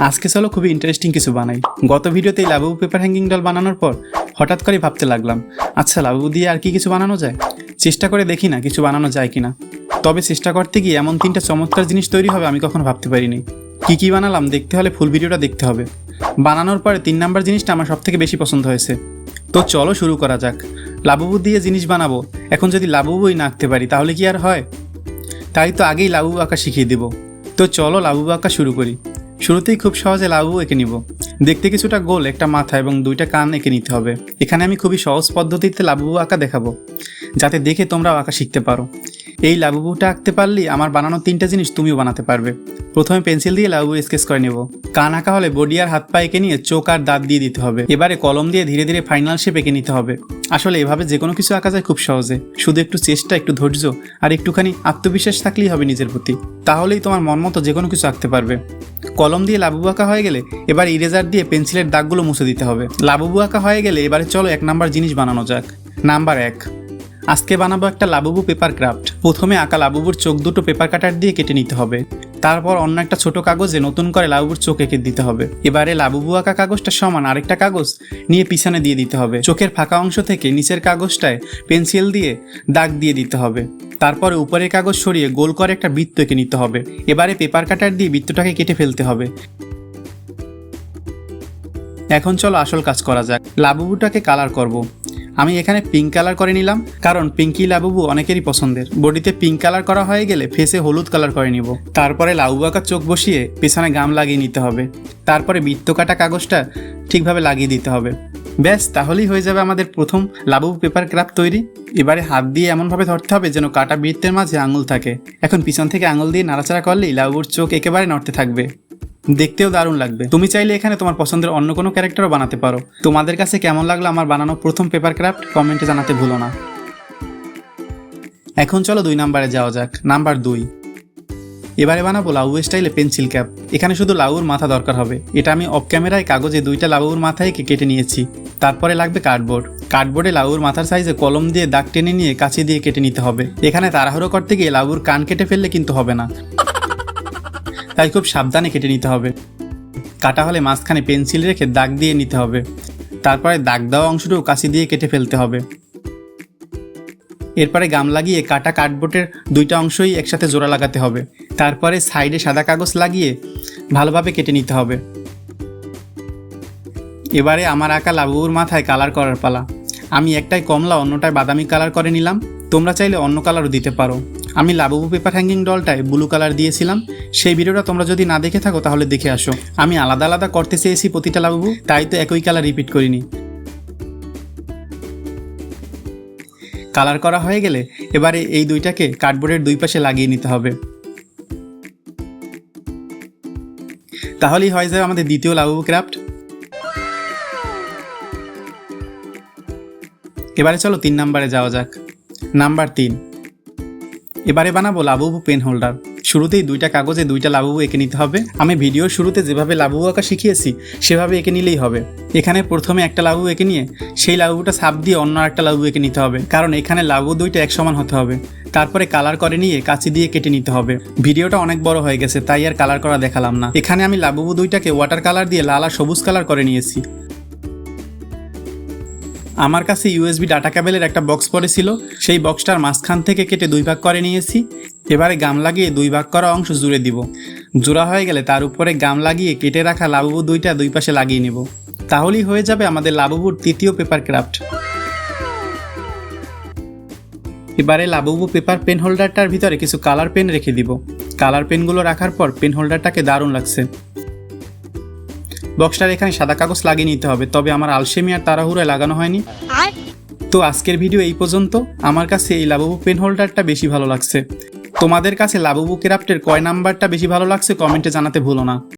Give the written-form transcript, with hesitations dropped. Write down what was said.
আজকে চলো খুবই ইন্টারেস্টিং কিছু বানাই। গত ভিডিওতে এই লাবুবু পেপার হ্যাঙ্গিং ডল বানানোর পর হঠাৎ করে ভাবতে লাগলাম, আচ্ছা লাবুবু দিয়ে আর কি কিছু বানানো যায়, চেষ্টা করে দেখি না কিছু বানানো যায় কিনা। তবে চেষ্টা করতে গিয়ে এমন 3টা চমৎকার জিনিস তৈরি হবে আমি কখনো ভাবতে পারিনি। কি বানালাম দেখতে হলে ফুল ভিডিওটা দেখতে হবে। বানানোর পরে 3 নাম্বার জিনিসটা আমার সবথেকে বেশি পছন্দ হয়েছে। তো চলো শুরু করা যাক। লাবুবু দিয়ে জিনিস বানাবো, এখন যদি লাবুবুই না আঁকতে পারি তাহলে কি আর হয়? তাই তো আগেই লাবুবু আঁকা শিখিয়ে দেব। তো চলো লাবুবু আঁকা শুরু করি। শুরুতেই খুব সহজে লাবুবু এঁকে নিব। দেখতে কিছুটা গোল, একটা মাথা এবং 2টা কান এঁকে নিতে হবে। এখানে আমি খুবই সহজ পদ্ধতিতে লাবুবু আঁকা দেখাবো, যাতে দেখে তোমরাও আঁকা শিখতে পারো। এই লাবুবুটা আঁকতে পারলেই আমার বানানো 3টা জিনিস তুমিও বানাতে পারবে। প্রথমে পেন্সিল দিয়ে লাবুবু স্কেচ করে নেব। কান আঁকা হলে বডি আর হাত পা এঁকে নিয়ে চোখ আর দাঁত দিয়ে দিতে হবে। এবারে কলম দিয়ে ধীরে ধীরে ফাইনাল শেপ এঁকে নিতে হবে। আসলে এভাবে যে কোনো কিছু আঁকা যায় খুব সহজে, শুধু একটু চেষ্টা, একটু ধৈর্য আর একটুখানি আত্মবিশ্বাস থাকলেই হবে নিজের প্রতি। তাহলেই তোমার মন মতো যে কোনো কিছু আঁকতে পারবে। কলম দিয়ে লাবুবু আঁকা হয়ে গেলে এবার ইরেজার দিয়ে পেন্সিলের দাগগুলো মুছে দিতে হবে। লাবুবু আঁকা হয়ে গেলে এবারে চলো 1 নাম্বার জিনিস বানানো যাক। নাম্বার 1, আজকে বানাবো একটা লাবুবু পেপার ক্রাফট। প্রথমে আঁকা লাবুবুর চোখ দুটো পেপার কাটার দিয়ে কেটে নিতে হবে। তারপর অন্য একটা ছোট কাগজে নতুন করে লাবুবুর চোখ এঁকে দিতে হবে। এবারে লাবুবু আঁকা কাগজটা সমান আরেকটা কাগজ নিয়ে পিছনে দিয়ে দিতে হবে। চোখের ফাঁকা অংশ থেকে নিচের কাগজটায় পেন্সিল দিয়ে দাগ দিয়ে দিতে হবে। তারপরে উপরের কাগজ সরিয়ে গোল করে একটা বৃত্ত এঁকে নিতে হবে। এবারে পেপার কাটার দিয়ে বৃত্তটাকে কেটে ফেলতে হবে। এখন চলো আসল কাজ করা যাক। লাবুবুটাকে কালার করব। আমি এখানে পিঙ্ক কালার করে নিলাম, কারণ পিঙ্কি লাবুবু অনেকেরই পছন্দের। বডিতে পিঙ্ক কালার করা হয়ে গেলে ফেসে হলুদ কালার করে নিব। তারপরে লাবুবু আঁকার চোখ বসিয়ে পেছনে গাম লাগিয়ে নিতে হবে। তারপরে বৃত্ত কাটা কাগজটা ঠিকভাবে লাগিয়ে দিতে হবে। ব্যাস, তাহলেই হয়ে যাবে আমাদের প্রথম লাবুবু পেপার ক্রাফট তৈরি। এবারে হাত দিয়ে এমনভাবে ধরতে হবে যেন কাটা বৃত্তের মাঝে আঙুল থাকে। এখন পিছন থেকে আঙুল দিয়ে নাড়াচাড়া করলেই লাবুবুর চোখ একেবারে নড়তে থাকবে। দেখতেও দারুণ লাগবে। তুমি চাইলে এখানে তোমার পছন্দের অন্য কোনো ক্যারেক্টারও বানাতে পারো। তোমাদের কাছে কেমন লাগলো আমার বানানো প্রথম পেপার ক্রাফট কমেন্টে জানাতে ভুলো না। এখন চলো 2 নাম্বারে যাওয়া যাক। নাম্বার 2, এবারে বানাবো লাবুবু স্টাইলে পেন্সিল ক্যাপ। এখানে শুধু লাবুবুর মাথা দরকার হবে। এটা আমি অফ ক্যামেরায় কাগজে 2টা লাবুবুর মাথায় কেটে নিয়েছি। তারপরে লাগবে কার্ডবোর্ড। কার্ডবোর্ডে লাবুবুর মাথার সাইজে কলম দিয়ে দাগ টেনে নিয়ে কাঁচি দিয়ে কেটে নিতে হবে। এখানে তাড়াহুড়ো করতে গিয়ে লাবুবুর কান কেটে ফেললে কিন্তু হবে না, তাই খুব সাবধানে কেটে নিতে হবে। কাটা হলে মাঝখানে পেন্সিল রেখে দাগ দিয়ে নিতে হবে। তারপরে দাগ দেওয়া অংশটুকু কাঁচি দিয়ে কেটে ফেলতে হবে। এরপরে গাম লাগিয়ে কাটা কার্ডবোর্ডের 2টা অংশই একসাথে জোড়া লাগাতে হবে। তারপরে সাইডে সাদা কাগজ লাগিয়ে ভালোভাবে কেটে নিতে হবে। এবারে আমার আঁকা লাবুবুর মাথায় কালার করার পালা। আমি একটাই কমলা, অন্যটায় বাদামি কালার করে নিলাম। তোমরা চাইলে অন্য কালারও দিতে পারো। আমি লাবুবু পেপার হ্যাঙ্গিং ডলটায় ব্লু কালার দিয়েছিলাম। সেই ভিডিওটা তোমরা যদি না দেখে থাকো তাহলে দেখে আসো। আমি আলাদা আলাদা করতে চেয়েছি প্রতিটা লাবুবু, তাই তো একই কালার রিপিট করিনি। কালার করা হয়ে গেলে এবারে এই 2টাকে কার্ডবোর্ডের 2 পাশে লাগিয়ে নিতে হবে। তাহলেই হয়ে যাবে আমাদের দ্বিতীয় লাবুবু ক্রাফট। এবারে চলো 3 নাম্বারে যাওয়া যাক। নাম্বার 3, এবারে বানাবো লাবুবু পেন হোল্ডার। শুরুতেই 2টা কাগজে 2টা লাবুবু এঁকে নিতে হবে। আমি ভিডিওর শুরুতে যেভাবে লাবুবু আঁকা শিখিয়েছি সেভাবে এঁকে নিলেই হবে। এখানে প্রথমে একটা লাবুবু এঁকে নিয়ে সেই লাবুবুটা ছাপ দিয়ে অন্য একটা লাবুবু এঁকে নিতে হবে, কারণ এখানে লাবুবু 2টা এক সমান হতে হবে। তারপরে কালার করে নিয়ে কাঁচি দিয়ে কেটে নিতে হবে। ভিডিওটা অনেক বড় হয়ে গেছে তাই আর কালার করা দেখালাম না। এখানে আমি লাবুবু 2টাকে ওয়াটার কালার দিয়ে লাল আর সবুজ কালার করে নিয়েছি। আমার কাছে ইউএসবি ডাটা কেবলের একটা বক্স পড়েছিল, সেই বক্সটার মাঝখান থেকে কেটে 2 ভাগ করে নিয়েছি। এবারে গাম লাগিয়ে 2 ভাগ করা অংশ জুড়ে দিব। জোড়া হয়ে গেলে তার উপরে গাম লাগিয়ে কেটে রাখা লাবুবু 2টা 2 পাশে লাগিয়ে নেব। তাহলেই হয়ে যাবে আমাদের লাবুবুর 3য় পেপার ক্রাফট। এবারে লাবুবু পেপার পেন হোল্ডারটার ভিতরে কিছু কালার পেন রেখে দিব। কালার পেনগুলো রাখার পর পেন হোল্ডারটাকে দারুণ লাগছে। বক্সটার এখানে সাদা কাগজ লাগিয়ে নিতে হবে, তবে আমার আলসেমি আর তাড়াহুড়োয় লাগানো হয়নি। তো আজকের ভিডিও এই পর্যন্ত। আমার কাছে এই লাবুবু পেন হোল্ডারটা বেশি ভালো লাগছে। তোমাদের কাছে লাবুবু ক্রাফটের কয় নাম্বারটা বেশি ভালো লাগছে কমেন্টে জানাতে ভুলো না।